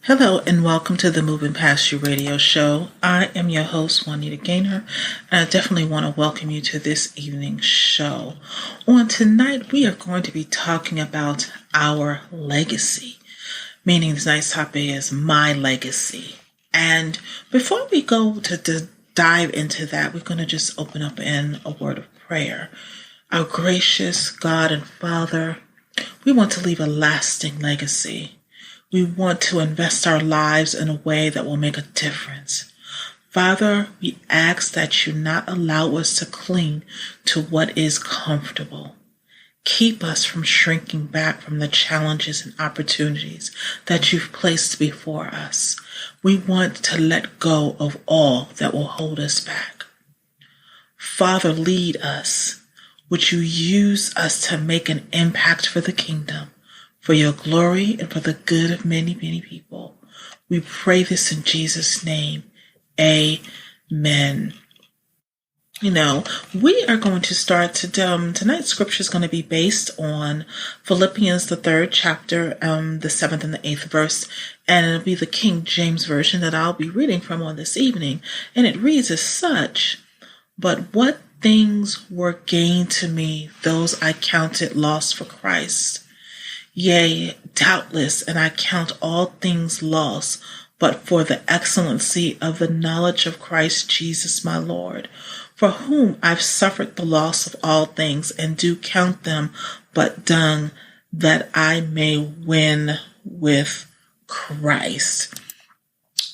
Hello and welcome to the Moving Past You radio show. I am your host, Juanita Gaynor, and I definitely want to welcome you to this evening's show. On tonight, we are going to be talking about our legacy, meaning tonight's topic is my legacy. And before we go to dive into that, we're going to just open up in a word of prayer. Our gracious God and Father, we want to leave a lasting legacy. We want to invest our lives in a way that will make a difference. Father, we ask that you not allow us to cling to what is comfortable. Keep us from shrinking back from the challenges and opportunities that you've placed before us. We want to let go of all that will hold us back. Father, lead us. Would you use us to make an impact for the kingdom, for your glory and for the good of many, many people? We pray this in Jesus' name. Amen. We are going to start tonight's scripture is going to be based on Philippians, the 3rd chapter, the 7th and the 8th verse, and it'll be the King James Version that I'll be reading from on this evening. And it reads as such: "But what things were gained to me, those I counted loss for Christ. Yea, doubtless, and I count all things loss, but for the excellency of the knowledge of Christ Jesus my Lord, for whom I've suffered the loss of all things, and do count them but dung, that I may win with Christ."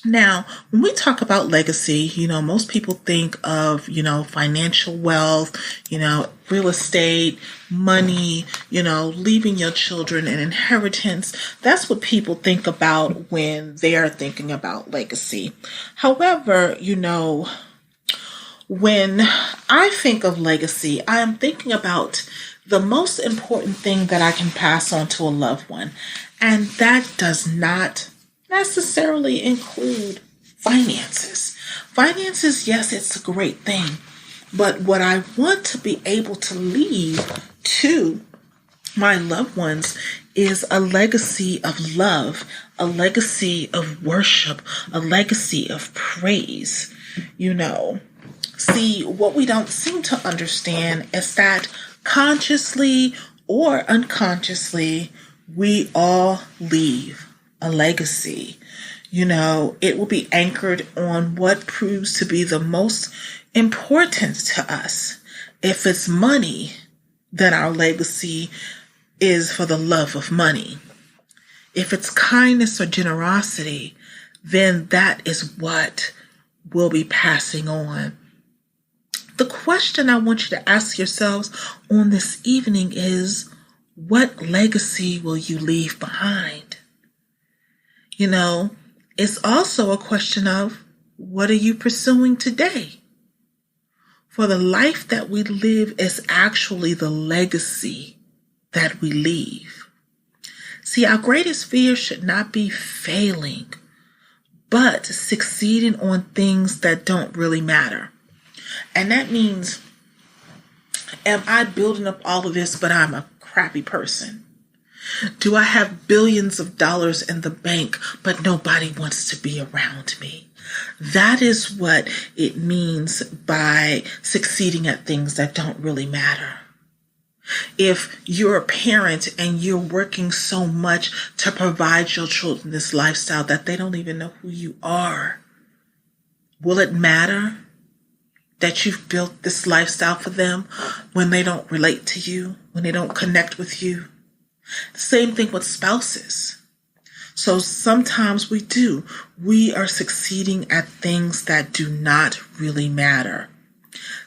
Now, when we talk about legacy, most people think of, financial wealth, real estate, money, leaving your children an inheritance. That's what people think about when they're thinking about legacy. However, when I think of legacy, I am thinking about the most important thing that I can pass on to a loved one. And that does not necessarily include finances. Finances, yes, it's a great thing. But what I want to be able to leave to my loved ones is a legacy of love, a legacy of worship, a legacy of praise. See, what we don't seem to understand is that consciously or unconsciously, we all leave a legacy. It will be anchored on what proves to be the most important to us. If it's money, then our legacy is for the love of money. If it's kindness or generosity, then that is what we'll be passing on. The question I want you to ask yourselves on this evening is, what legacy will you leave behind? It's also a question of, what are you pursuing today? For the life that we live is actually the legacy that we leave. See, our greatest fear should not be failing, but succeeding on things that don't really matter. And that means, am I building up all of this, but I'm a crappy person? Do I have billions of dollars in the bank, but nobody wants to be around me? That is what it means by succeeding at things that don't really matter. If you're a parent and you're working so much to provide your children this lifestyle that they don't even know who you are, will it matter that you've built this lifestyle for them when they don't relate to you, when they don't connect with you? The same thing with spouses. So sometimes we are succeeding at things that do not really matter.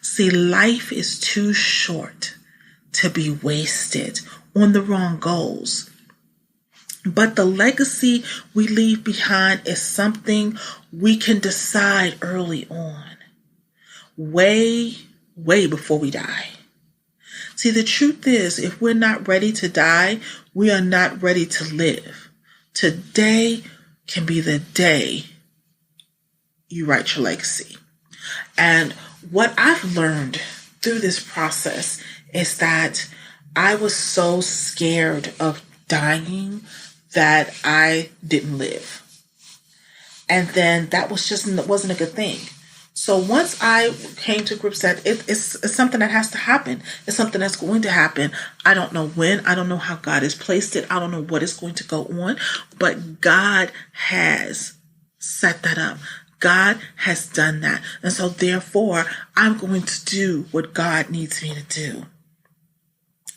See, life is too short to be wasted on the wrong goals. But the legacy we leave behind is something we can decide early on, way before we die. See, the truth is, if we're not ready to die, we are not ready to live. Today can be the day you write your legacy. And what I've learned through this process is that I was so scared of dying that I didn't live. And then that wasn't a good thing. So once I came to grips that it's something that has to happen. It's something that's going to happen. I don't know when. I don't know how God has placed it. I don't know what is going to go on. But God has set that up. God has done that. And so therefore, I'm going to do what God needs me to do.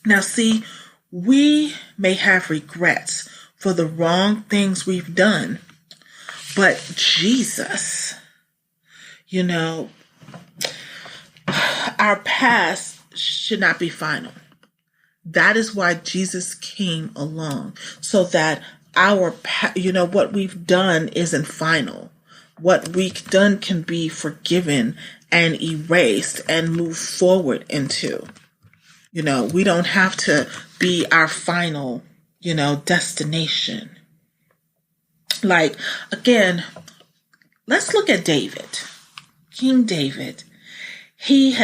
Now see, we may have regrets for the wrong things we've done. But Jesus, our past should not be final. That is why Jesus came along, so that what we've done isn't final. What we've done can be forgiven and erased and move forward into. We don't have to be our final, destination. Like, again, let's look at David. King David, he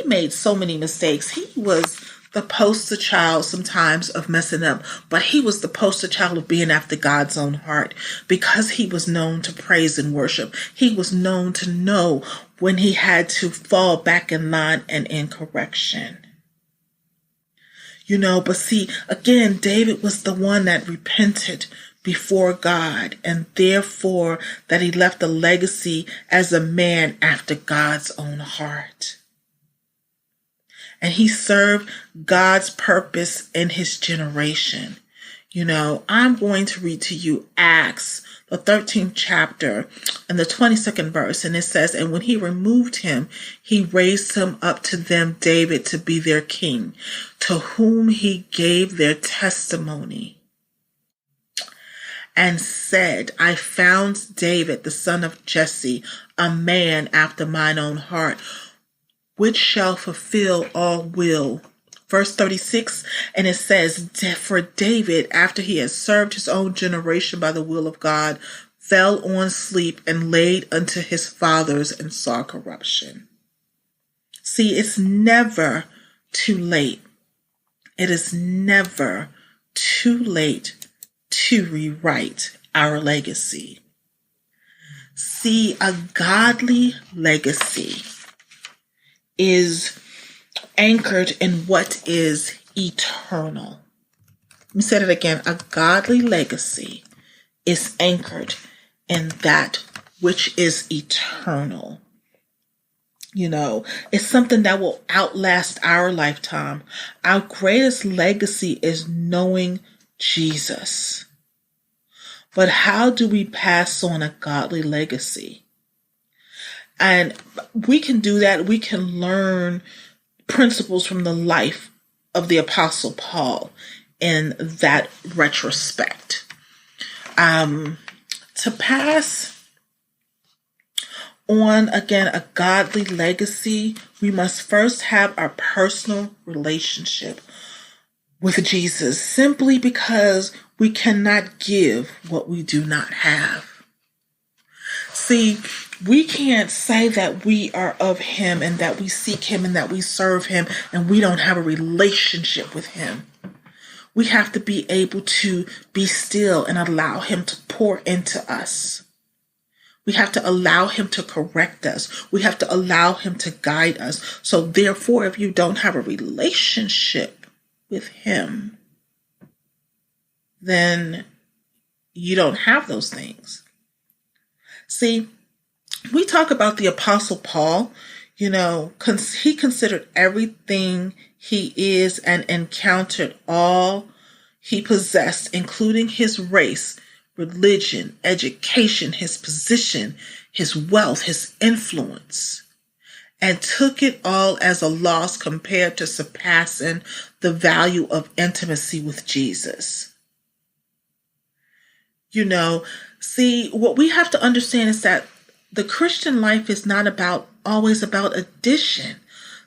made so many mistakes. He was the poster child sometimes of messing up, but he was the poster child of being after God's own heart because he was known to praise and worship. He was known to know when he had to fall back in line and in correction. But see, again, David was the one that repented before God, and therefore that he left a legacy as a man after God's own heart. And he served God's purpose in his generation. I'm going to read to you Acts, the 13th chapter and the 22nd verse. And it says, and when he removed him, he raised him up to them, David, to be their king, to whom he gave their testimony. And said, I found David, the son of Jesse, a man after mine own heart, which shall fulfill all will. Verse 36, and it says, for David, after he had served his own generation by the will of God, fell on sleep and laid unto his fathers and saw corruption. See, it's never too late. It is never too late to rewrite our legacy. See, a godly legacy is anchored in what is eternal. Let me say it again. A godly legacy is anchored in that which is eternal. It's something that will outlast our lifetime. Our greatest legacy is knowing Jesus. But how do we pass on a godly legacy? And we can do that. We can learn principles from the life of the Apostle Paul in that retrospect. To pass on, again, a godly legacy, we must first have our personal relationship with Jesus, simply because we cannot give what we do not have. See, we can't say that we are of him and that we seek him and that we serve him and we don't have a relationship with him. We have to be able to be still and allow him to pour into us. We have to allow him to correct us. We have to allow him to guide us. So therefore, if you don't have a relationship with him, then you don't have those things. See, we talk about the Apostle Paul, he considered everything he is and encountered all he possessed, including his race, religion, education, his position, his wealth, his influence, and took it all as a loss compared to surpassing the value of intimacy with Jesus. See, what we have to understand is that the Christian life is not always about addition.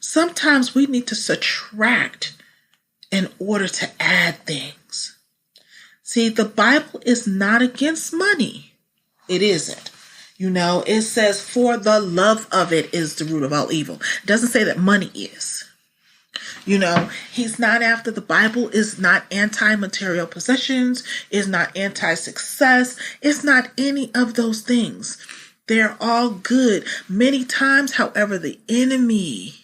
Sometimes we need to subtract in order to add things. See, the Bible is not against money. It isn't. It says, for the love of it is the root of all evil. It doesn't say that money is. He's not after, the Bible is not anti-material possessions, is not anti-success, it's not any of those things. They're all good. Many times, however, the enemy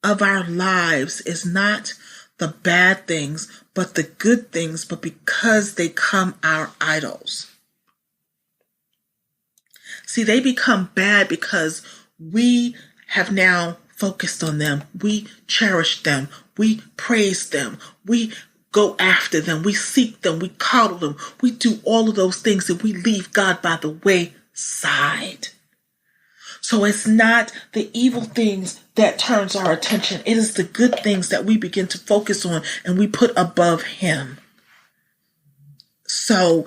of our lives is not the bad things, but the good things, but because they become our idols. See, they become bad because we have now focused on them. We cherish them. We praise them. We go after them. We seek them. We coddle them. We do all of those things, and we leave God by the wayside. So it's not the evil things that turns our attention. It is the good things that we begin to focus on and we put above Him. So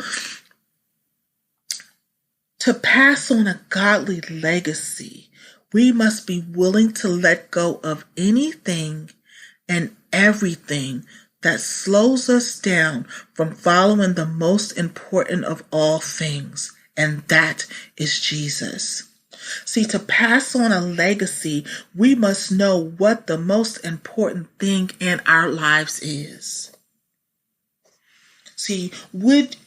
to pass on a godly legacy, we must be willing to let go of anything and everything that slows us down from following the most important of all things, and that is Jesus. See, to pass on a legacy, we must know what the most important thing in our lives is. See, what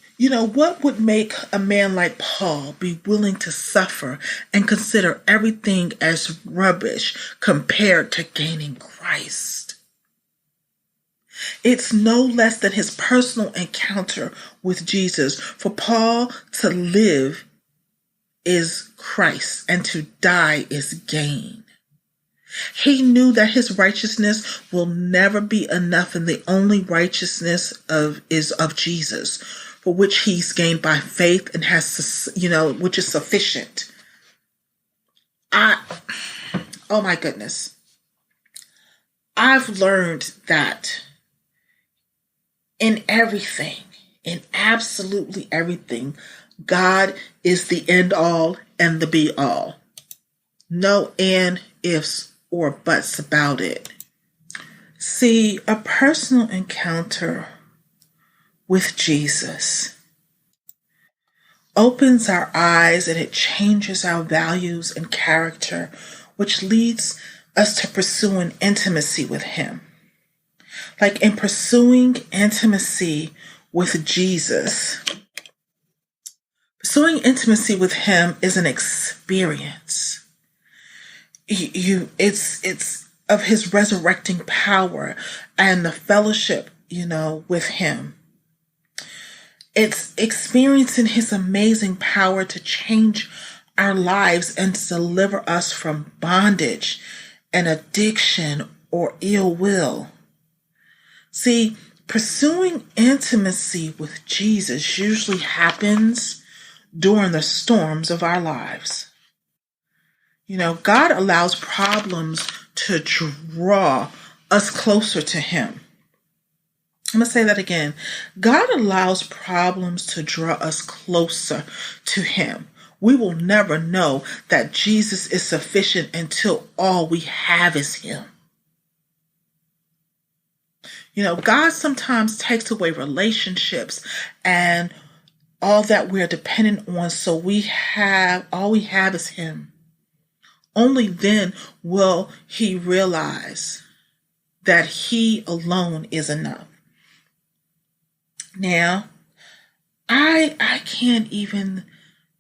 would make a man like Paul be willing to suffer and consider everything as rubbish compared to gaining Christ? It's no less than his personal encounter with Jesus. For Paul, to live is Christ, and to die is gain. He knew that his righteousness will never be enough, and the only righteousness is of Jesus, for which he's gained by faith and has, which is sufficient. Oh my goodness. I've learned that in everything, in absolutely everything, God is the end all and the be all. No and, ifs, or buts about it. See, a personal encounter with Jesus opens our eyes and it changes our values and character, which leads us to pursuing intimacy with Him. Like in pursuing intimacy with Jesus, pursuing intimacy with Him is an experience. It's of His resurrecting power and the fellowship, with Him. It's experiencing His amazing power to change our lives and to deliver us from bondage and addiction or ill will. See, pursuing intimacy with Jesus usually happens during the storms of our lives. God allows problems to draw us closer to Him. I'm going to say that again. God allows problems to draw us closer to Him. We will never know that Jesus is sufficient until all we have is Him. God sometimes takes away relationships and all that we're dependent on, so all we have is Him. Only then will He realize that He alone is enough. Now, I can't even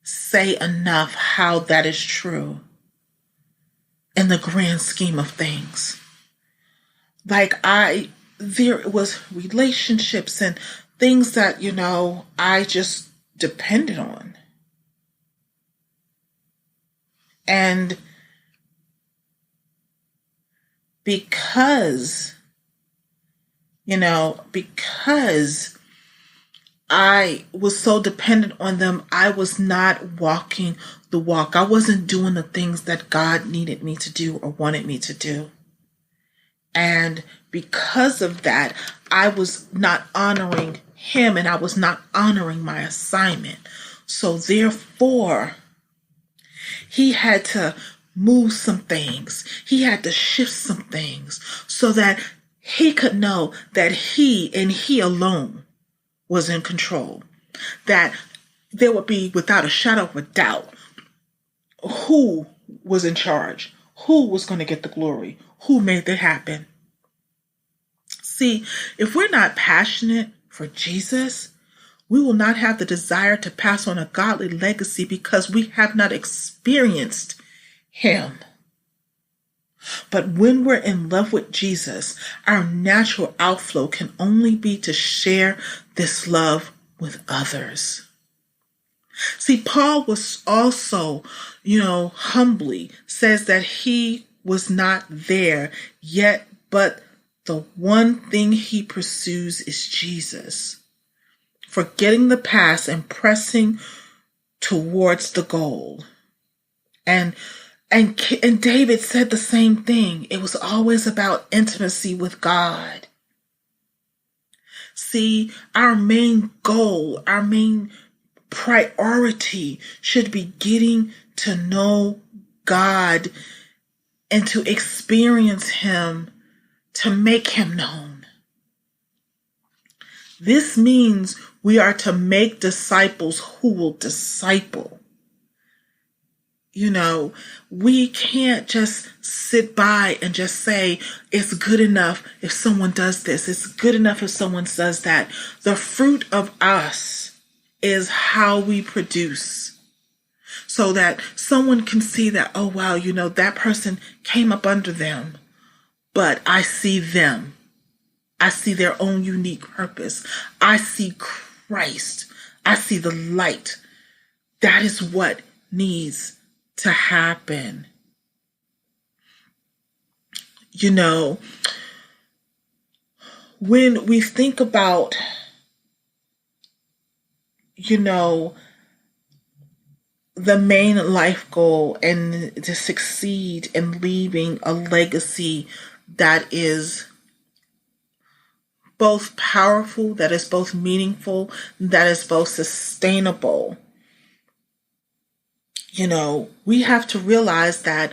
say enough how that is true in the grand scheme of things. There was relationships and things that, I just depended on. And because I was so dependent on them, I was not walking the walk. I wasn't doing the things that God needed me to do or wanted me to do. And because of that, I was not honoring Him and I was not honoring my assignment. So therefore, He had to move some things. He had to shift some things so that He could know that He and He alone was in control. That there would be, without a shadow of a doubt, who was in charge, who was going to get the glory, who made it happen. See, if we're not passionate for Jesus, we will not have the desire to pass on a godly legacy because we have not experienced him. But when we're in love with Jesus, our natural outflow can only be to share this love with others. See, Paul was also, humbly says that he was not there yet, but the one thing he pursues is Jesus, forgetting the past and pressing towards the goal. And David said the same thing. It was always about intimacy with God. See, our main goal, our main priority should be getting to know God and to experience him, to make him known. This means we are to make disciples who will disciple. We can't just sit by and just say, it's good enough if someone does this. It's good enough if someone does that. The fruit of us is how we produce, so that someone can see that, oh, wow, that person came up under them, but I see them. I see their own unique purpose. I see Christ. I see the light. That is what needs to happen. When we think about, the main life goal and to succeed in leaving a legacy that is both powerful, that is both meaningful, that is both sustainable, we have to realize that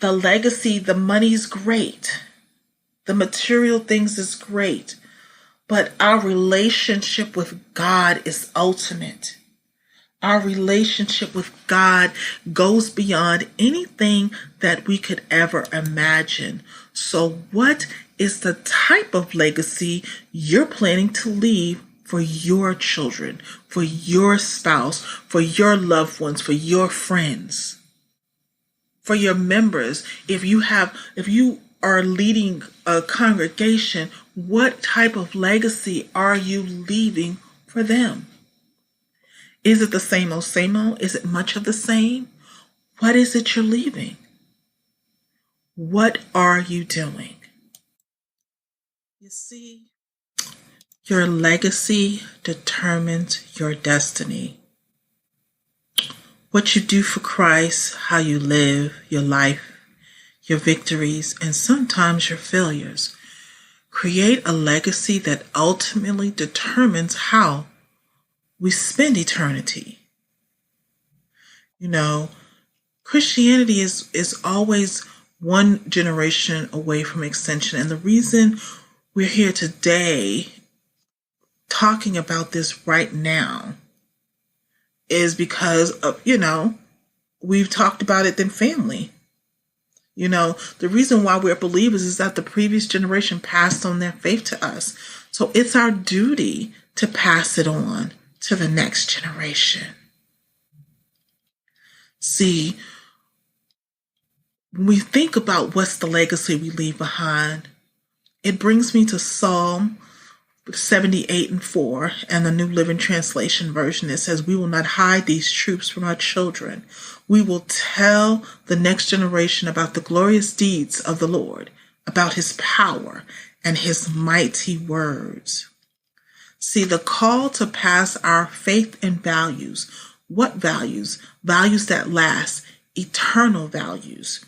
the legacy, the money's great, the material things is great, but our relationship with God is ultimate. Our relationship with God goes beyond anything that we could ever imagine. So what is the type of legacy you're planning to leave for your children, for your spouse, for your loved ones, for your friends, for your members? If you are leading a congregation, what type of legacy are you leaving for them? Is it the same old, same old? Is it much of the same? What is it you're leaving? What are you doing? You see, your legacy determines your destiny. What you do for Christ, how you live your life, your victories, and sometimes your failures, create a legacy that ultimately determines how we spend eternity. Christianity is always one generation away from extinction. And the reason we're here today talking about this right now is because of, we've talked about it in family. The reason why we're believers is that the previous generation passed on their faith to us. So it's our duty to pass it on to the next generation. See, when we think about what's the legacy we leave behind, it brings me to Psalm 78:4 and the New Living Translation version. It says, "We will not hide these truths from our children. We will tell the next generation about the glorious deeds of the Lord, about his power and his mighty words." See, the call to pass our faith and values. What values? Values that last, eternal values.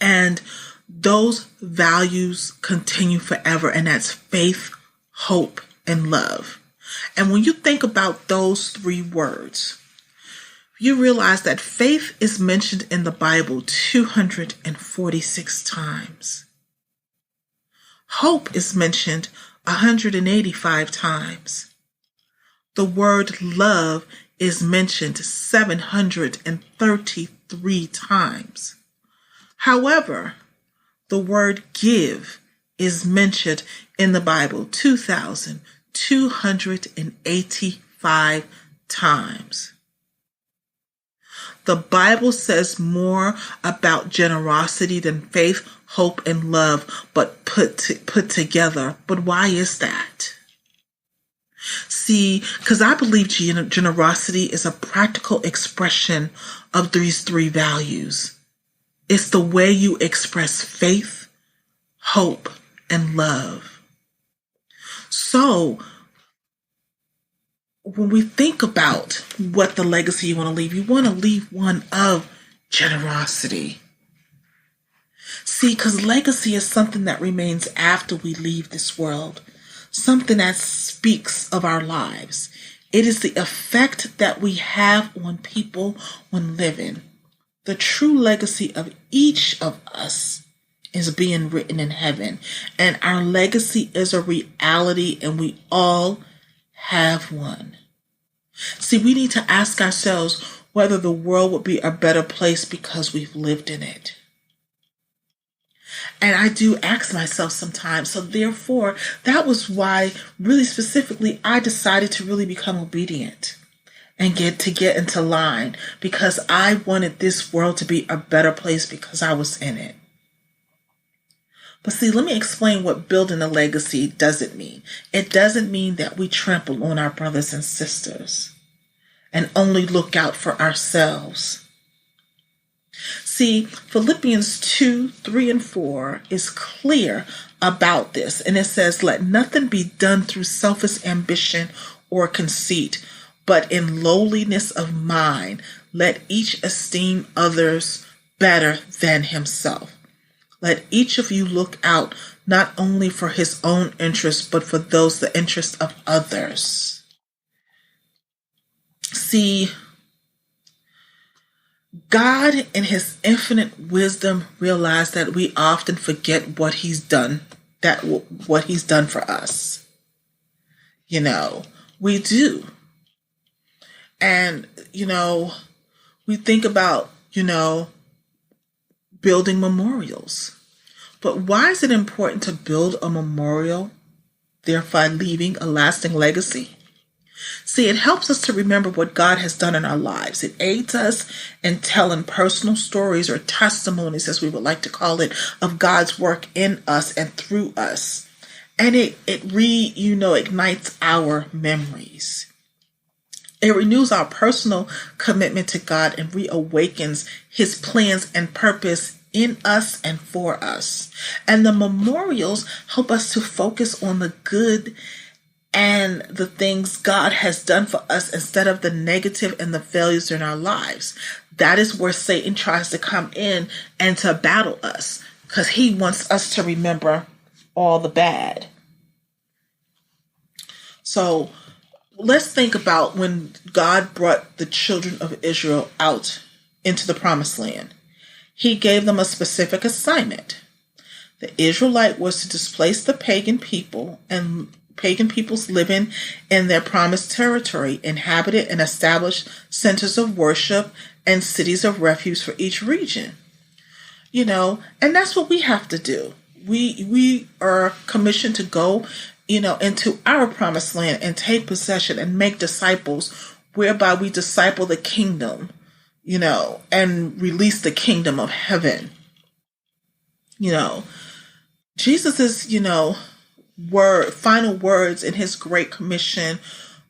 And those values continue forever, and that's faith, hope, and love. And when you think about those three words, you realize that faith is mentioned in the Bible 246 times. Hope is mentioned 185 times. The word love is mentioned 733 times. However, the word give is mentioned in the Bible 2,285 times. The Bible says more about generosity than faith, hope, and love, but put together. But why is that? See, because I believe generosity is a practical expression of these three values. It's the way you express faith, hope, and love. So, when we think about what the legacy you want to leave one of generosity. See, because legacy is something that remains after we leave this world, something that speaks of our lives. It is the effect that we have on people when living. The true legacy of each of us is being written in heaven, and our legacy is a reality, and we all have one. See, we need to ask ourselves whether the world would be a better place because we've lived in it. And I do ask myself sometimes. So therefore, that was why, really specifically, I decided to really become obedient and get into line, because I wanted this world to be a better place because I was in it. But see, let me explain what building a legacy doesn't mean. It doesn't mean that we trample on our brothers and sisters and only look out for ourselves. See, Philippians 2, 3, and 4 is clear about this. And it says, let nothing be done through selfish ambition or conceit, but in lowliness of mind, let each esteem others better than himself. Let each of you look out not only for his own interests, but for the interest of others. See, God in his infinite wisdom realized that we often forget what he's done for us. We do. And, we think about, building memorials. But why is it important to build a memorial, thereby leaving a lasting legacy? See, it helps us to remember what God has done in our lives. It aids us in telling personal stories or testimonies, as we would like to call it, of God's work in us and through us. And it ignites our memories. It renews our personal commitment to God and reawakens his plans and purpose in us and for us. And the memorials help us to focus on the good and the things God has done for us instead of the negative and the failures in our lives. That is where Satan tries to come in and to battle us, because he wants us to remember all the bad. So let's think about when God brought the children of Israel out into the promised land. He gave them a specific assignment. The Israelite was to displace the pagan people and pagan peoples living in their promised territory, inhabited and established centers of worship and cities of refuge for each region. And that's what we have to do. We are commissioned to go, into our promised land and take possession and make disciples, whereby we disciple the kingdom, and release the kingdom of heaven. Jesus' final words in his Great Commission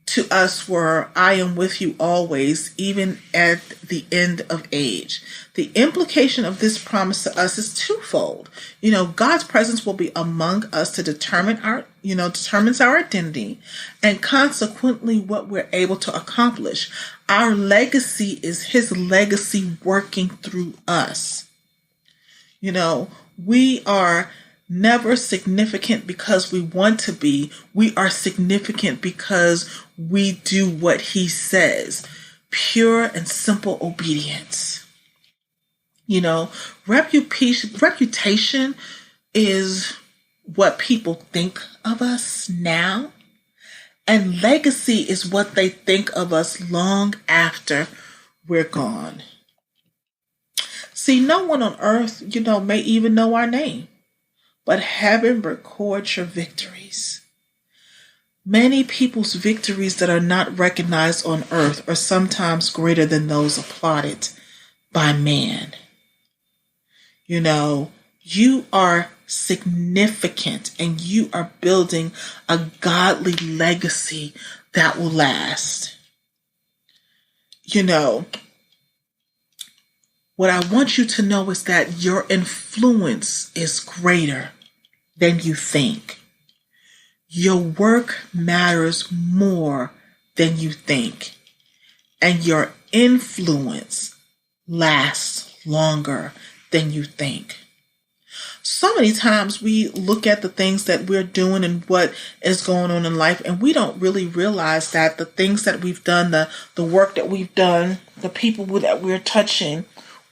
to us were, I am with you always, even at the end of age. The implication of this promise to us is twofold. God's presence will be among us to determines our identity, and consequently what we're able to accomplish. Our legacy is his legacy working through us. We are never significant because we want to be. We are significant because we do what he says. Pure and simple obedience. Reputation is what people think of us now, and legacy is what they think of us long after we're gone. See, no one on earth, may even know our name. but heaven records your victories. Many people's victories that are not recognized on earth are sometimes greater than those applauded by man. You know, you are significant and you are building a godly legacy that will last. You know, what I want you to know is that your influence is greater than you think. Your work matters more than you think. And your influence lasts longer than you think. So many times we look at the things that we're doing and what is going on in life, and we don't really realize that the things that we've done, the work that we've done, the people that we're touching,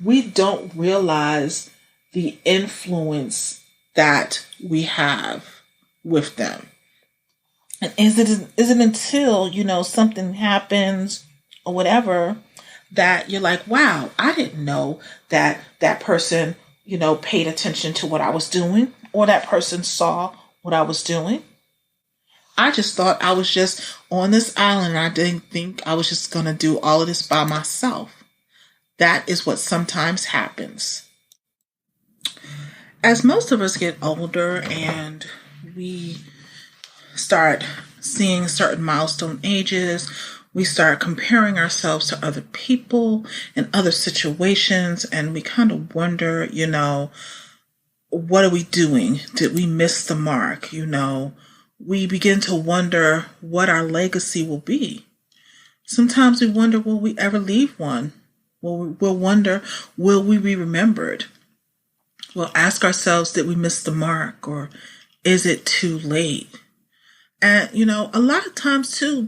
we don't realize the influence that we have with them. And is it until, something happens or whatever that you're like, wow, I didn't know that person, paid attention to what I was doing, or that person saw what I was doing. I just thought I was just on this island and I didn't think I was just going to do all of this by myself. That is what sometimes happens. As most of us get older and we start seeing certain milestone ages, we start comparing ourselves to other people and other situations, and we kind of wonder, what are we doing? Did we miss the mark? We begin to wonder what our legacy will be. Sometimes we wonder, will we ever leave one? We'll wonder, will we be remembered? We'll ask ourselves, did we miss the mark, or is it too late? And, a lot of times too,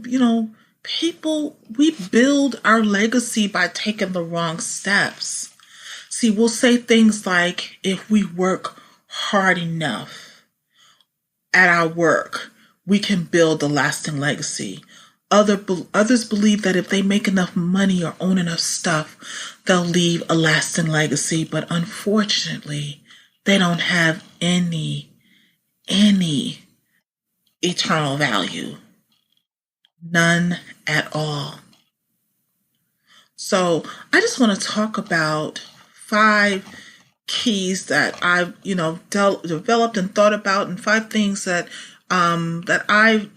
we build our legacy by taking the wrong steps. See, we'll say things like, if we work hard enough at our work, we can build a lasting legacy. Others believe that if they make enough money or own enough stuff, they'll leave a lasting legacy. But unfortunately, they don't have any eternal value. None at all. So I just want to talk about 5 keys that I've, developed and thought about, and 5 things that I've,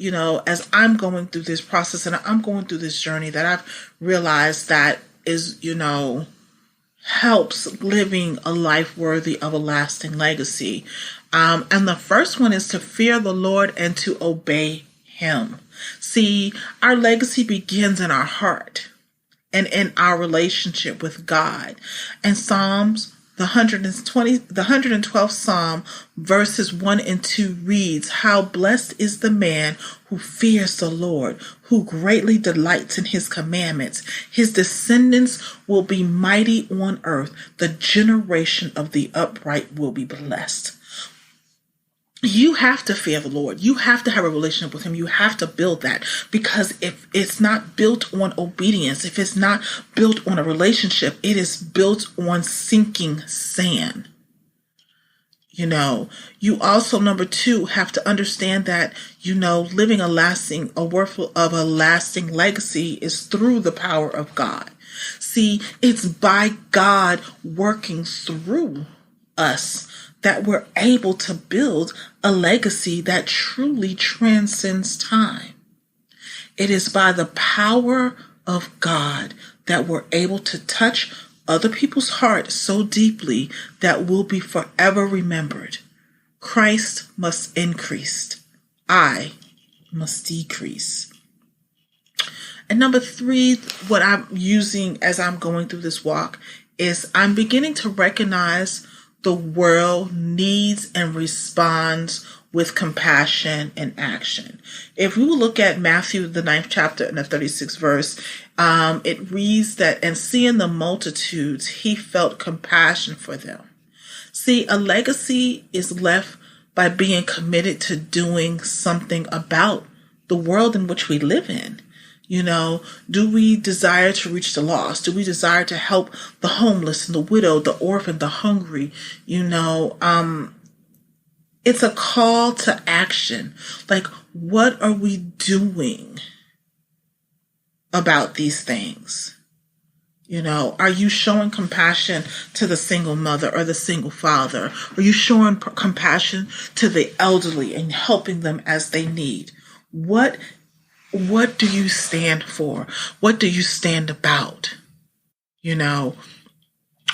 as I'm going through this process and I'm going through this journey, that I've realized that is, helps living a life worthy of a lasting legacy. And the first one is to fear the Lord and to obey Him. See, our legacy begins in our heart and in our relationship with God. And Psalms, the 112th Psalm, verses 1 and 2 reads, "How blessed is the man who fears the Lord, who greatly delights in His commandments. His descendants will be mighty on earth. The generation of the upright will be blessed." You have to fear the Lord. You have to have a relationship with Him. You have to build that, because if it's not built on obedience, if it's not built on a relationship, it is built on sinking sand. You also, number 2, have to understand that, living a lasting legacy is through the power of God. See, it's by God working through us that we're able to build a legacy that truly transcends time. It is by the power of God that we're able to touch other people's hearts so deeply that we'll be forever remembered. Christ must increase. I must decrease. And number 3, what I'm using as I'm going through this walk is I'm beginning to recognize the world needs and responds with compassion and action. If we look at Matthew, the 9th chapter and the 36th verse, it reads that, "And seeing the multitudes, He felt compassion for them." See, a legacy is left by being committed to doing something about the world in which we live in. Do we desire to reach the lost? Do we desire to help the homeless and the widow, the orphan, the hungry? It's a call to action. Like, what are we doing about these things? You know, are you showing compassion to the single mother or the single father? Are you showing compassion to the elderly and helping them as they need? What do you stand for? What do you stand about? You know,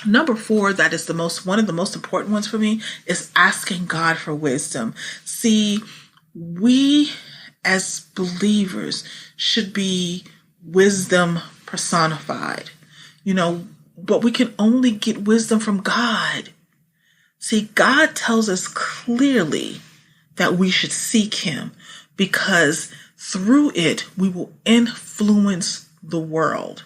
number 4, that is one of the most important ones for me, is asking God for wisdom. See, we as believers should be wisdom personified. You know, but we can only get wisdom from God. See, God tells us clearly that we should seek him, because through it we will influence the world.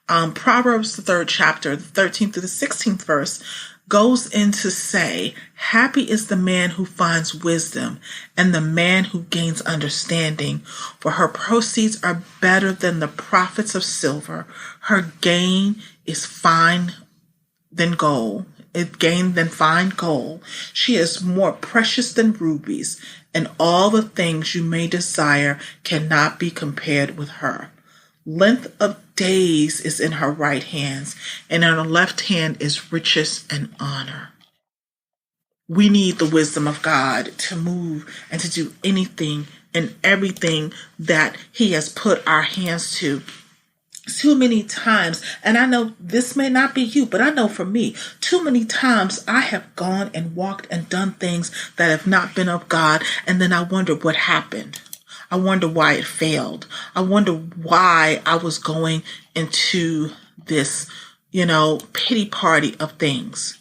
Proverbs, the 3rd chapter, the 13th through the 16th verse, goes in to say, happy is the man who finds wisdom and the man who gains understanding, for her proceeds are better than the profits of silver. Her gain is fine than gold. Gained than fine gold. She is more precious than rubies, and all the things you may desire cannot be compared with her. Length of days is in her right hands, and in her left hand is riches and honor. We need the wisdom of God to move and to do anything and everything that he has put our hands to. Too many times, and I know this may not be you, but I know for me, too many times I have gone and walked and done things that have not been of God, and then I wonder what happened. I wonder why it failed. I wonder why I was going into this, pity party of things.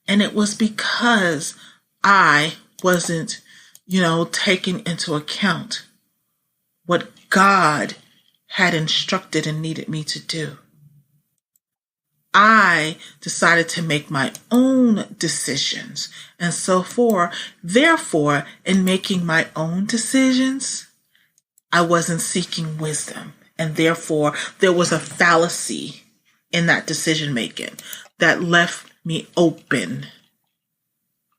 And it was because I wasn't, taking into account what God had instructed and needed me to do. I decided to make my own decisions. And therefore, in making my own decisions, I wasn't seeking wisdom. And therefore, there was a fallacy in that decision making that left me open,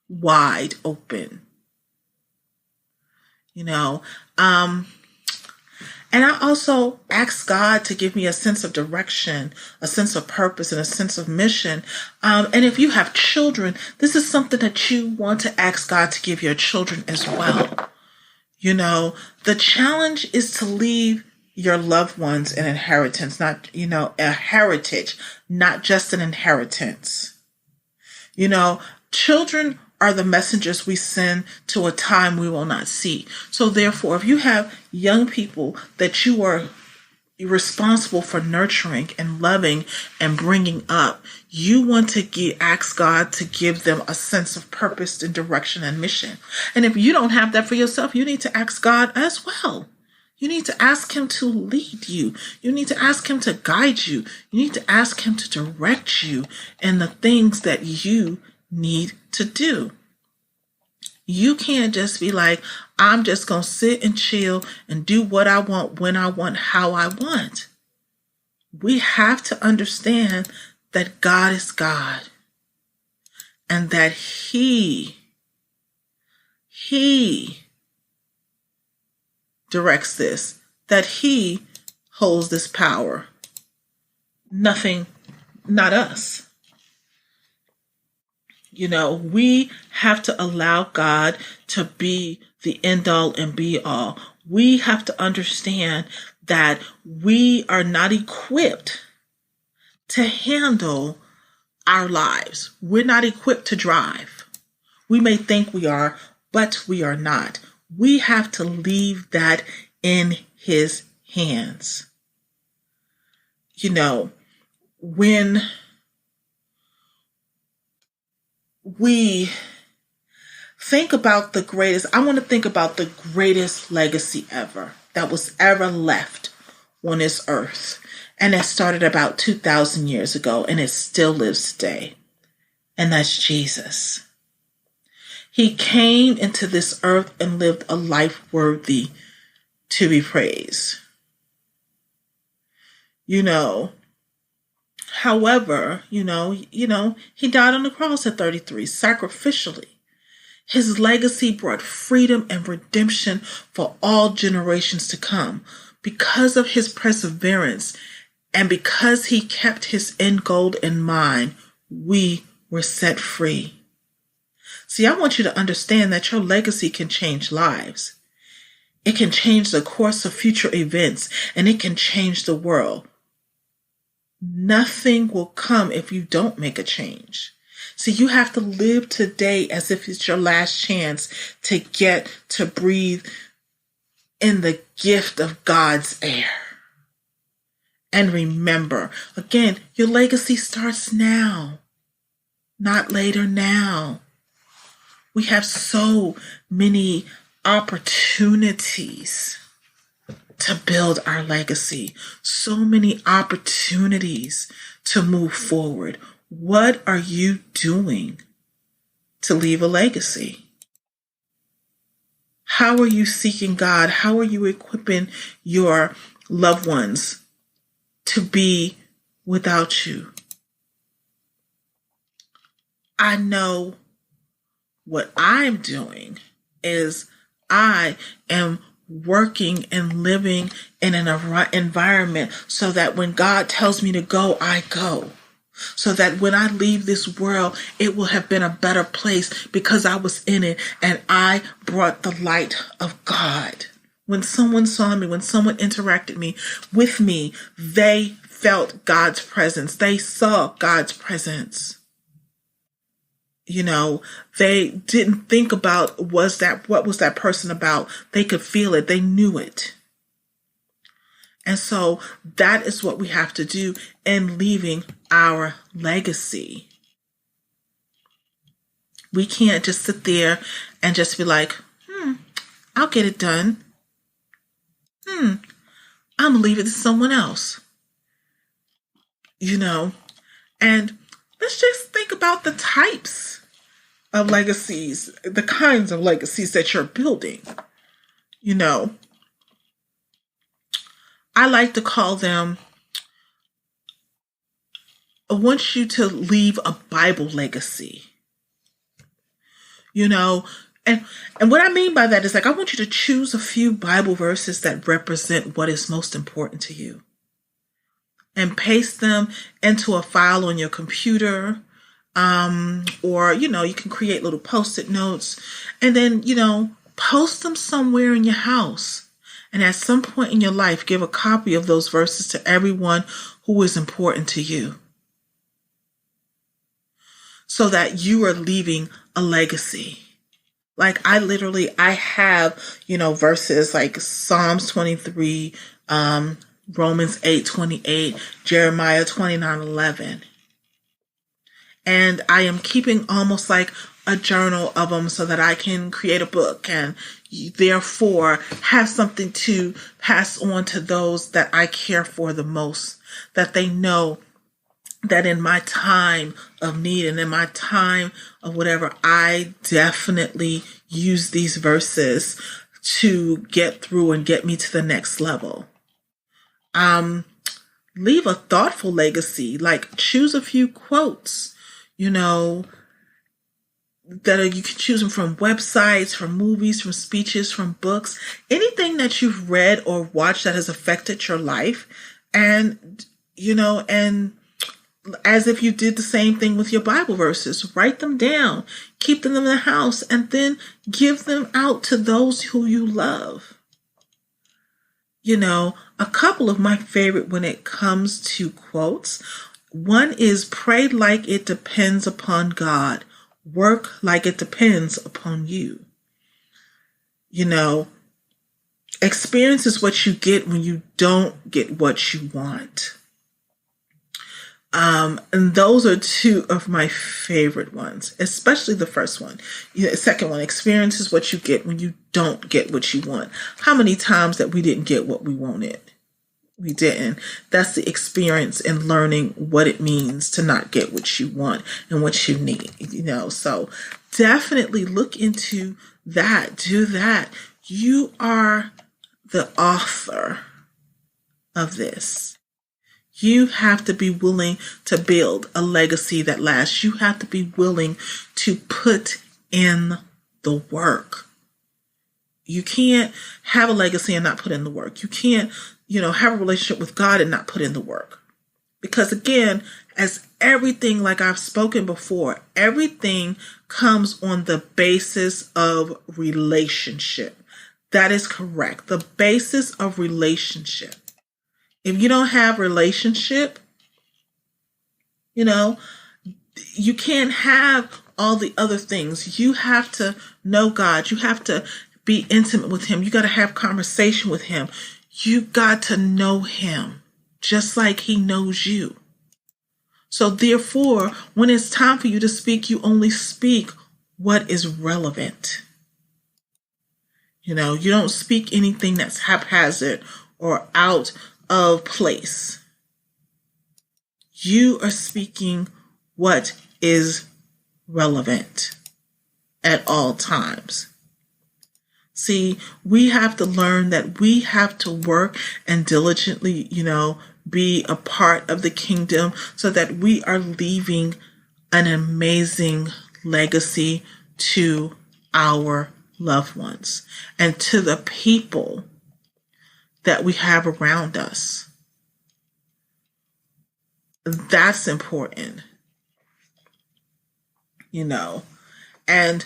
wide open. And I also asked God to give me a sense of direction, a sense of purpose, and a sense of mission. And if you have children, this is something that you want to ask God to give your children as well. The challenge is to leave your loved ones an inheritance, not, a heritage, not just an inheritance. Children are the messengers we send to a time we will not see. So therefore, if you have young people that you are responsible for nurturing and loving and bringing up, you want to ask God to give them a sense of purpose and direction and mission. And if you don't have that for yourself, you need to ask God as well. You need to ask him to lead you. You need to ask him to guide you. You need to ask him to direct you in the things that you need to do. You can't just be like, I'm just going to sit and chill and do what I want, when I want, how I want. We have to understand that God is God and that He directs this, that He holds this power. Nothing, not us. We have to allow God to be the end all and be all. We have to understand that we are not equipped to handle our lives. We're not equipped to drive. We may think we are, but we are not. We have to leave that in His hands. When we think about I want to think about the greatest legacy ever that was ever left on this earth. And it started about 2,000 years ago, and it still lives today. And that's Jesus. He came into this earth and lived a life worthy to be praised. However, he died on the cross at 33, sacrificially. His legacy brought freedom and redemption for all generations to come. Because of his perseverance and because he kept his end goal in mind, we were set free. See, I want you to understand that your legacy can change lives. It can change the course of future events, and it can change the world. Nothing will come if you don't make a change. See, you have to live today as if it's your last chance to get to breathe in the gift of God's air. And remember, again, your legacy starts now, not later now. We have so many opportunities to build our legacy, so many opportunities to move forward. What are you doing to leave a legacy? How are you seeking God? How are you equipping your loved ones to be without you? I know what I'm doing is I am working and living in an environment so that when God tells me to go, I go. So that when I leave this world, it will have been a better place because I was in it and I brought the light of God. When someone saw me, when someone interacted with me, they felt God's presence. They saw God's presence. You know, they didn't think about what was that person about. They could feel it. They knew it. And so that is what we have to do in leaving our legacy. We can't just sit there and just be like, I'll get it done. I'm going to leave it to someone else. You know, and let's just think about the types of legacies, the kinds of legacies that you're building. You know, I like to call them, I want you to leave a Bible legacy. You know, and what I mean by that is like, I want you to choose a few Bible verses that represent what is most important to you and paste them into a file on your computer. Or, you know, you can create little Post-it notes and then, you know, post them somewhere in your house. And at some point in your life, give a copy of those verses to everyone who is important to you. So that you are leaving a legacy. Like I have, you know, verses like Psalms 23, Romans 8:28, Jeremiah 29:11. And I am keeping almost like a journal of them so that I can create a book and therefore have something to pass on to those that I care for the most, that they know that in my time of need and in my time of whatever, I definitely use these verses to get through and get me to the next level. Leave a thoughtful legacy, like choose a few quotes, you know, that you can choose them from websites, from movies, from speeches, from books, anything that you've read or watched that has affected your life. And, you know, and as if you did the same thing with your Bible verses, write them down, keep them in the house, and then give them out to those who you love. You know, a couple of my favorite when it comes to quotes. One is pray like it depends upon God. Work like it depends upon you. You know, experience is what you get when you don't get what you want. And those are two of my favorite ones, especially the first one. The second one, experience is what you get when you don't get what you want. How many times that we didn't get what we wanted? We didn't. That's the experience in learning what it means to not get what you want and what you need, you know. So definitely look into that. Do that. You are the author of this. You have to be willing to build a legacy that lasts. You have to be willing to put in the work. You can't have a legacy and not put in the work. You can't, have a relationship with God and not put in the work. Because again, as everything, like I've spoken before, everything comes on the basis of relationship. That is correct. The basis of relationship. If you don't have relationship, you can't have all the other things. You have to know God. You have to be intimate with him. You got to have conversation with him. You got to know him just like he knows you. So therefore, when it's time for you to speak, you only speak what is relevant. You don't speak anything that's haphazard or out of place. You are speaking what is relevant at all times. See, we have to learn that we have to work and diligently, be a part of the kingdom so that we are leaving an amazing legacy to our loved ones and to the people that we have around us. That's important, and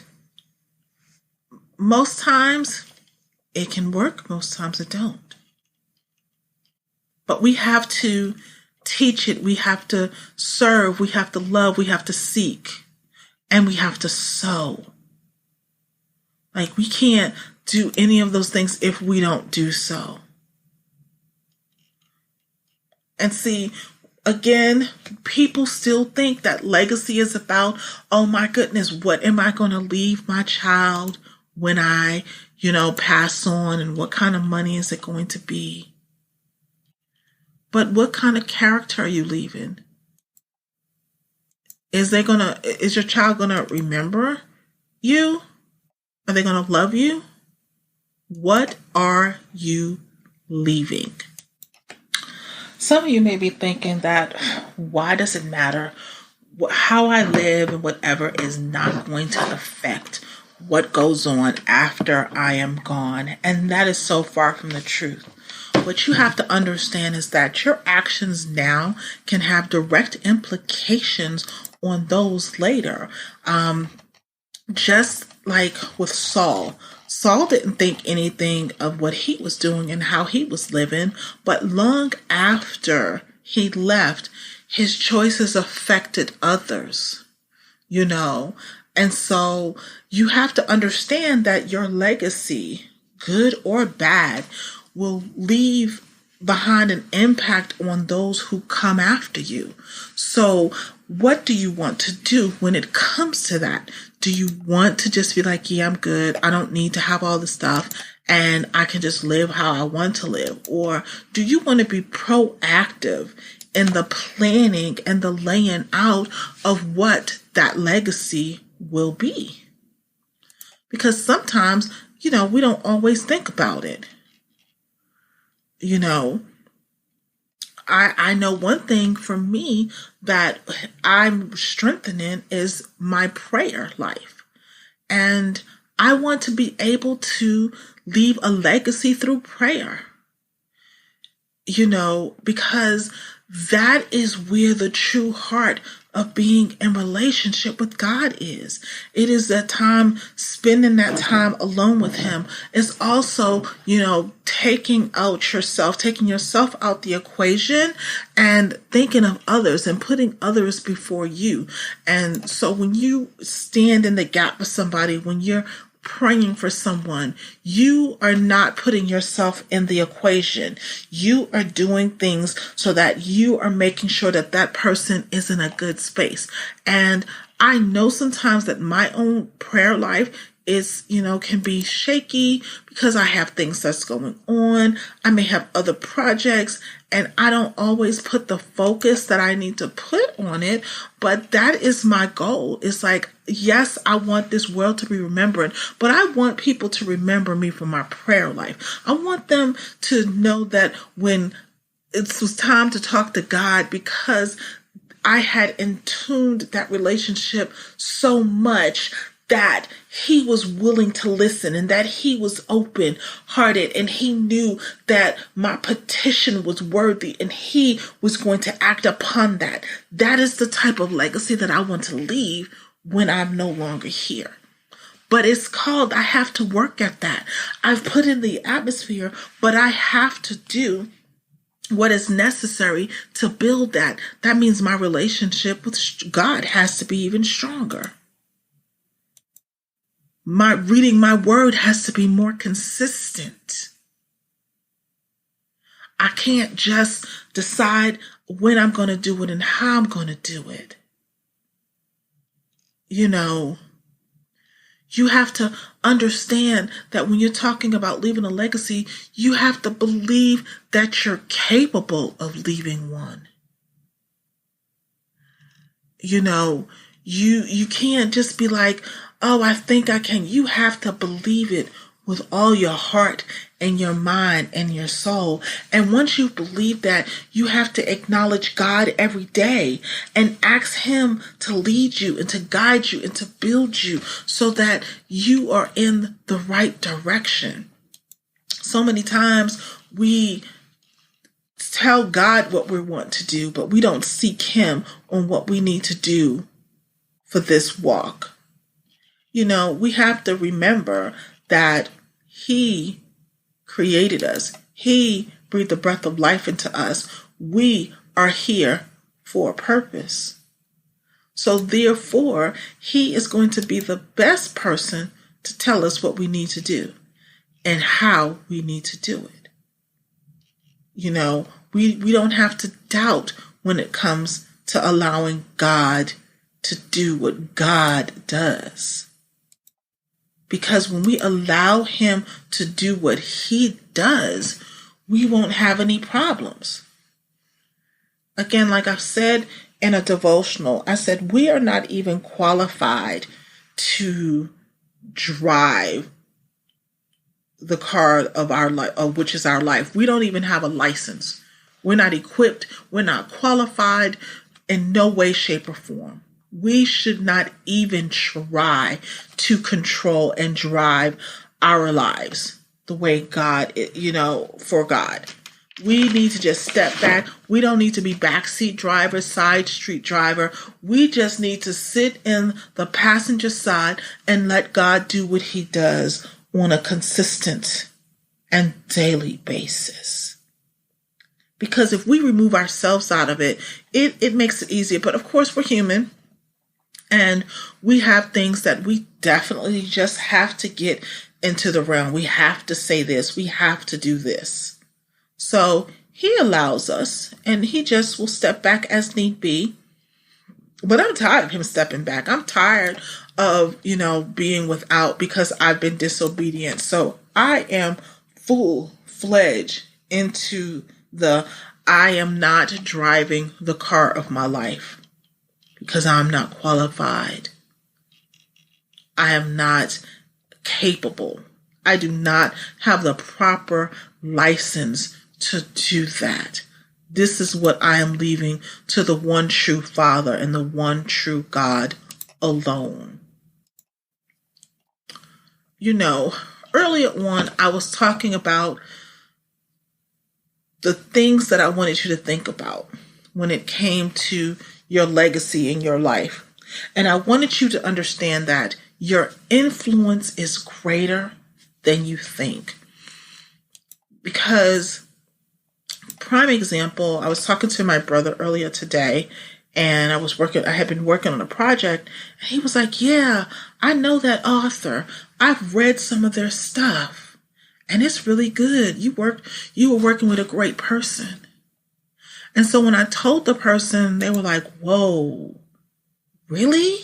most times it can work, most times it don't. But we have to teach it, we have to serve, we have to love, we have to seek, and we have to sow. Like, we can't do any of those things if we don't do so. And see, again, people still think that legacy is about, oh my goodness, what am I going to leave my child when I, pass on, and what kind of money is it going to be? But what kind of character are you leaving? Is your child going to remember you? Are they going to love you? What are you leaving? Some of you may be thinking that, why does it matter? How I live and whatever is not going to affect what goes on after I am gone. And that is so far from the truth. What you have to understand is that your actions now can have direct implications on those later. Just like with Saul. Saul didn't think anything of what he was doing and how he was living, but long after he left, his choices affected others, And so you have to understand that your legacy, good or bad, will leave behind an impact on those who come after you. So what do you want to do when it comes to that? Do you want to just be like, yeah, I'm good, I don't need to have all this stuff, and I can just live how I want to live? Or do you want to be proactive in the planning and the laying out of what that legacy will be? Because sometimes, we don't always think about it. I know one thing for me that I'm strengthening is my prayer life. And I want to be able to leave a legacy through prayer. Because that is where the true heart of being in relationship with God is. It is that time, spending that time alone with him. It's also, taking yourself out the equation and thinking of others and putting others before you. And so when you stand in the gap with somebody, when you're praying for someone, you are not putting yourself in the equation. You are doing things so that you are making sure that that person is in a good space. And I know sometimes that my own prayer life is, can be shaky because I have things that's going on. I may have other projects and I don't always put the focus that I need to put on it. But that is my goal. It's like, yes, I want this world to be remembered, but I want people to remember me for my prayer life. I want them to know that when it was time to talk to God, because I had intuned that relationship so much that he was willing to listen and that he was open hearted and he knew that my petition was worthy and he was going to act upon that. That is the type of legacy that I want to leave when I'm no longer here. But it's called, I have to work at that. I've put in the atmosphere, but I have to do what is necessary to build that. That means my relationship with God has to be even stronger. My reading my word has to be more consistent. I can't just decide when I'm going to do it and how I'm going to do it. You know, you have to understand that when you're talking about leaving a legacy, you have to believe that you're capable of leaving one. You know, you can't just be like, oh, I think I can. You have to believe it with all your heart and your mind and your soul. And once you believe that, you have to acknowledge God every day and ask him to lead you and to guide you and to build you so that you are in the right direction. So many times we tell God what we want to do, but we don't seek him on what we need to do for this walk. You know, we have to remember that he created us. He breathed the breath of life into us. We are here for a purpose. So therefore, he is going to be the best person to tell us what we need to do and how we need to do it. You know, we don't have to doubt when it comes to allowing God to do what God does. Because when we allow him to do what he does, we won't have any problems. Again, like I've said in a devotional, I said, we are not even qualified to drive the car of our life, which is our life. We don't even have a license. We're not equipped. We're not qualified in no way, shape, or form. We should not even try to control and drive our lives the way God, for God. We need to just step back. We don't need to be backseat driver, side street driver. We just need to sit in the passenger side and let God do what he does on a consistent and daily basis. Because if we remove ourselves out of it, it makes it easier. But of course, we're human. And we have things that we definitely just have to get into the realm. We have to say this. We have to do this. So he allows us, and he just will step back as need be. But I'm tired of him stepping back. I'm tired of, being without because I've been disobedient. So I am full-fledged into I am not driving the car of my life. Because I'm not qualified. I am not capable. I do not have the proper license to do that. This is what I am leaving to the one true Father and the one true God alone. Earlier on, I was talking about the things that I wanted you to think about when it came to your legacy in your life. And I wanted you to understand that your influence is greater than you think. Because, prime example, I was talking to my brother earlier today, and I had been working on a project, and he was like, yeah, I know that author. I've read some of their stuff, and it's really good. You were working with a great person. And so when I told the person, they were like, whoa, really?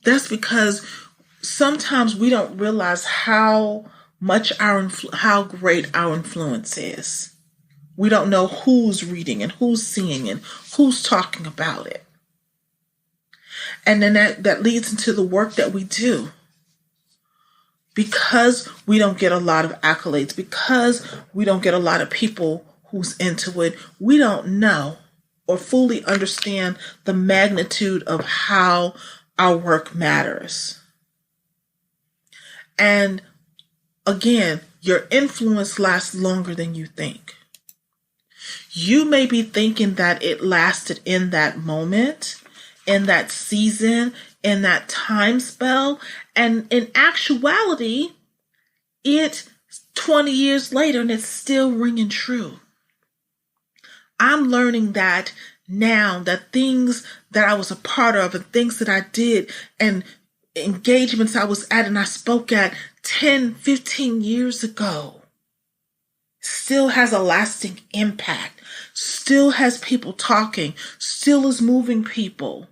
That's because sometimes we don't realize how great our influence is. We don't know who's reading and who's seeing and who's talking about it. And then that leads into the work that we do. Because we don't get a lot of accolades, because we don't get a lot of people who's into it, we don't know or fully understand the magnitude of how our work matters. And again, your influence lasts longer than you think. You may be thinking that it lasted in that moment, in that season, in that time spell, and in actuality, it's 20 years later and it's still ringing true. I'm learning that now, that things that I was a part of and things that I did and engagements I was at and I spoke at 10, 15 years ago still has a lasting impact, still has people talking, still is moving people.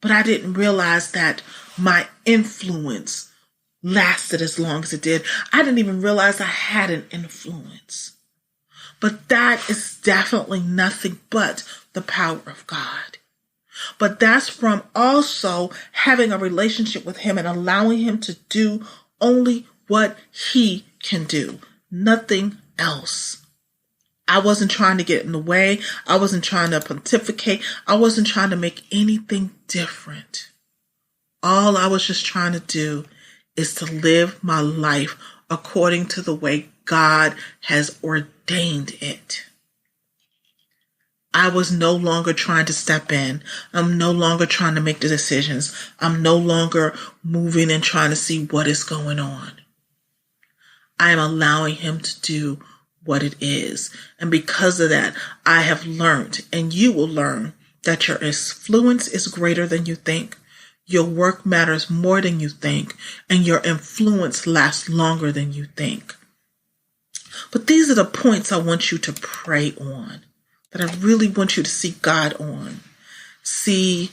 But I didn't realize that my influence lasted as long as it did. I didn't even realize I had an influence. But that is definitely nothing but the power of God. But that's from also having a relationship with Him and allowing Him to do only what He can do, nothing else. I wasn't trying to get in the way. I wasn't trying to pontificate. I wasn't trying to make anything different. All I was just trying to do is to live my life according to the way God has ordained it. I was no longer trying to step in. I'm no longer trying to make the decisions. I'm no longer moving and trying to see what is going on. I am allowing Him to do what it is. And because of that, I have learned, and you will learn, that your influence is greater than you think. Your work matters more than you think, and your influence lasts longer than you think. But these are the points I want you to pray on, that I really want you to seek God on. See,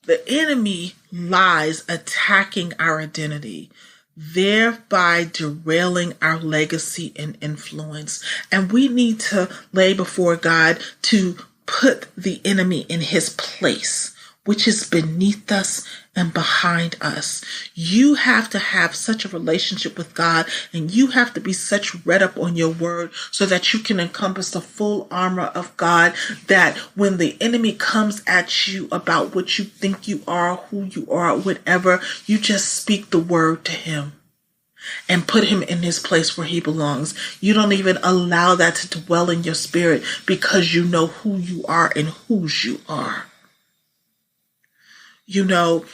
the enemy lies attacking our identity, thereby derailing our legacy and influence. And we need to lay before God to put the enemy in his place, which is beneath us and behind us. You have to have such a relationship with God, and you have to be such read up on your word so that you can encompass the full armor of God, that when the enemy comes at you about what you think you are, who you are, whatever, you just speak the word to him and put him in his place where he belongs. You don't even allow that to dwell in your spirit, because you know who you are and whose you are. You know,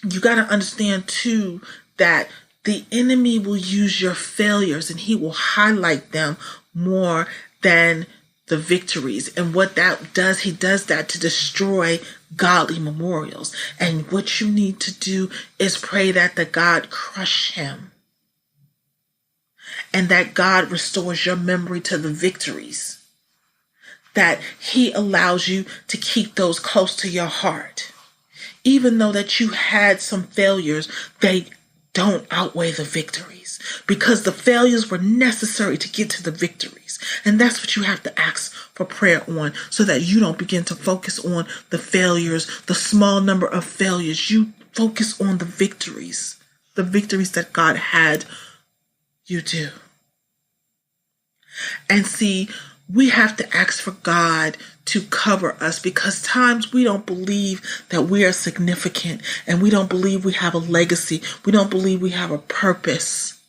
you got to understand too that the enemy will use your failures and he will highlight them more than the victories. And what that does, he does that to destroy godly memorials. And what you need to do is pray that the God crush him, and that God restores your memory to the victories, that he allows you to keep those close to your heart. Even though that you had some failures, they don't outweigh the victories, because the failures were necessary to get to the victories. And that's what you have to ask for prayer on, so that you don't begin to focus on the failures, the small number of failures. You focus on the victories that God had you do. And see, we have to ask for God to cover us, because times we don't believe that we are significant, and we don't believe we have a legacy. We don't believe we have a purpose.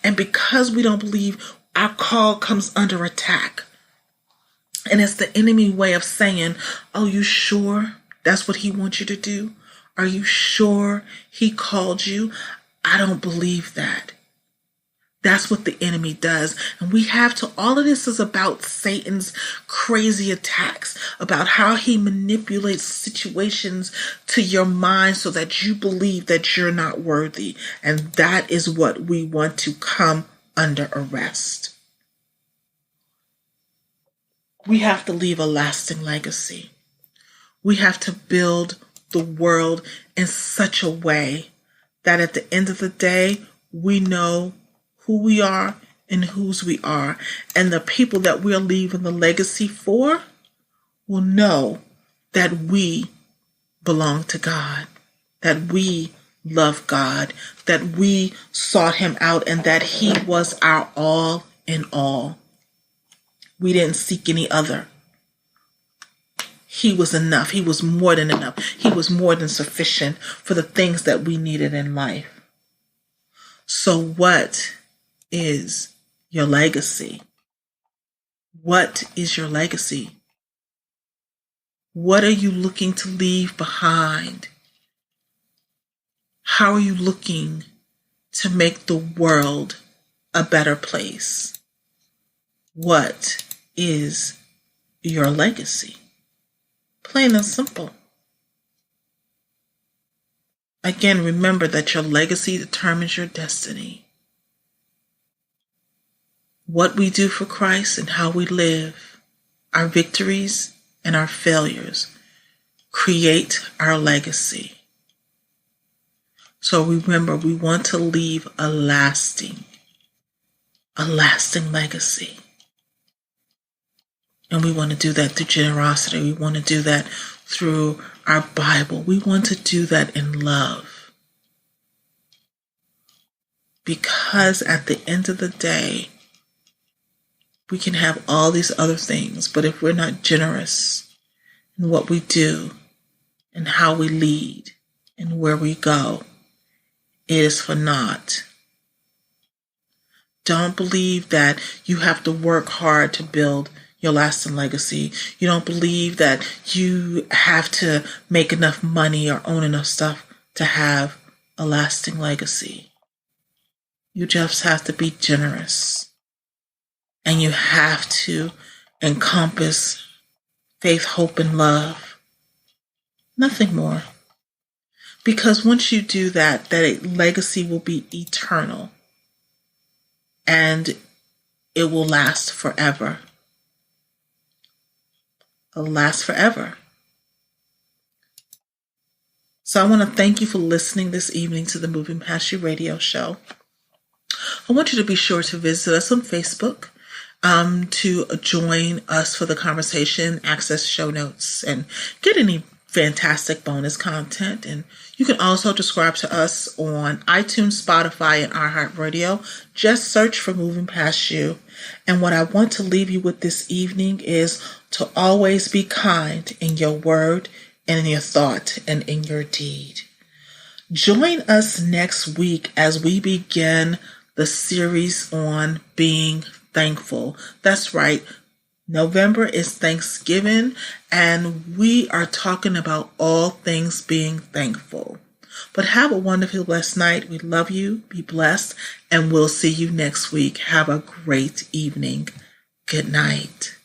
And because we don't believe, our call comes under attack. And it's the enemy way of saying, oh, you sure that's what he wants you to do? Are you sure he called you? I don't believe that. That's what the enemy does. And we have to, all of this is about Satan's crazy attacks, about how he manipulates situations to your mind so that you believe that you're not worthy. And that is what we want to come under arrest. We have to leave a lasting legacy. We have to build the world in such a way that at the end of the day, we know who we are and whose we are. And the people that we're leaving the legacy for will know that we belong to God, that we love God, that we sought him out, and that he was our all in all. We didn't seek any other. He was enough. He was more than enough. He was more than sufficient for the things that we needed in life. So what is your legacy? What is your legacy? What are you looking to leave behind? How are you looking to make the world a better place? What is your legacy? Plain and simple. Again, remember that your legacy determines your destiny. What we do for Christ and how we live, our victories and our failures, create our legacy. So remember, we want to leave a lasting legacy. And we want to do that through generosity. We want to do that through our Bible. We want to do that in love. Because at the end of the day, we can have all these other things, but if we're not generous in what we do and how we lead and where we go, it is for naught. Don't believe that you have to work hard to build your lasting legacy. You don't believe that you have to make enough money or own enough stuff to have a lasting legacy. You just have to be generous. And you have to encompass faith, hope, and love. Nothing more. Because once you do that, that legacy will be eternal. And it will last forever. It'll last forever. So I want to thank you for listening this evening to the Moving Past You radio show. I want you to be sure to visit us on Facebook to join us for the conversation, access show notes, and get any fantastic bonus content. And you can also subscribe to us on iTunes, Spotify, and iHeartRadio. Just search for Moving Past You. And what I want to leave you with this evening is to always be kind in your word and in your thought and in your deed. Join us next week as we begin the series on being thankful. That's right. November is Thanksgiving, and we are talking about all things being thankful. But have a wonderful, blessed night. We love you. Be blessed, and we'll see you next week. Have a great evening. Good night.